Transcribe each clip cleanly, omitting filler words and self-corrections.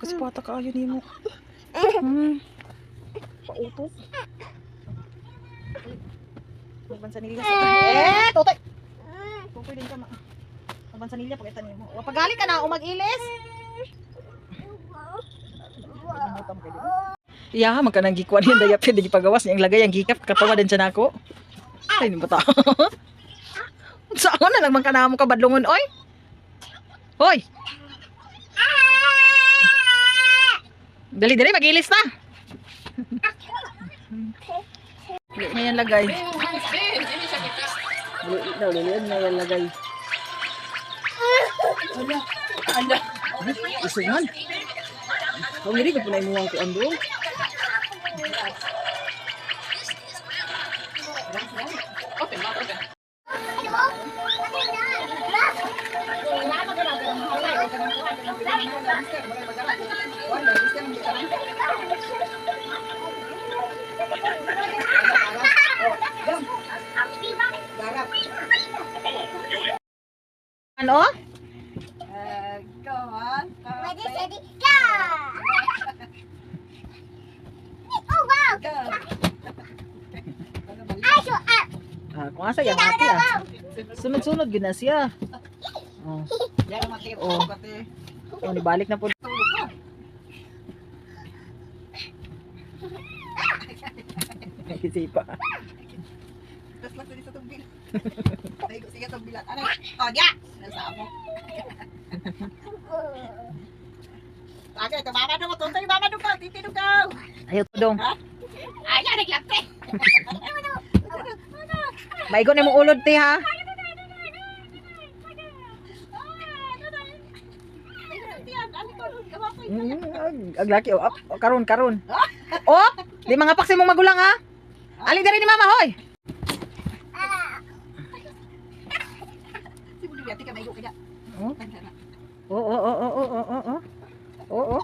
Kasi pata ka ayun mo. Pautos. Magbansanilya sa totoy. Totoy din ka ma. Magbansanilya pakita nimo. Wa pagali ka na o mag-ilis. Yeah, magkanang gikuan yun daya pwede gipagawas niyang lagay ang gikap katawa din siya nako. Ay ni bata. Saan na lang man kanamo ka badlongon oy? Hoy. Dali mag-ilis na. Ngayon lagay. Ngayon lagay. Ala. Isungan. Kung hindi ko punay muwang ko ando. Ano? Go on. Oh wow! Go. Kung asa yung ate Sunod-sunod yun na siya. Oh. Yan ang matiro. Oh. Oh, nibalik na po. Kisipa. Tapos lang sa tumbil. Tayo sige tumbilan. Ano? Oh, ya. Nasa mo. Aga, ito mama mo. Tutoy mama mo ka. Titino ka. Ayaw to dong. Ayan, naglapte. Maigon na mong ulod ti ha. Aglaki oh, karon. Oh, di mga paksi mong magulang ha. Aling dari ni mama hoy. Si Budi biati ka maigo kaya. Oo.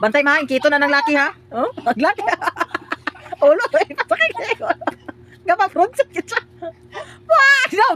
Bantay mahin kito na ng laki ha. Oh, aglaki. Ulo, pasakay kayo. Gapa front sa kitsa. Wah, no.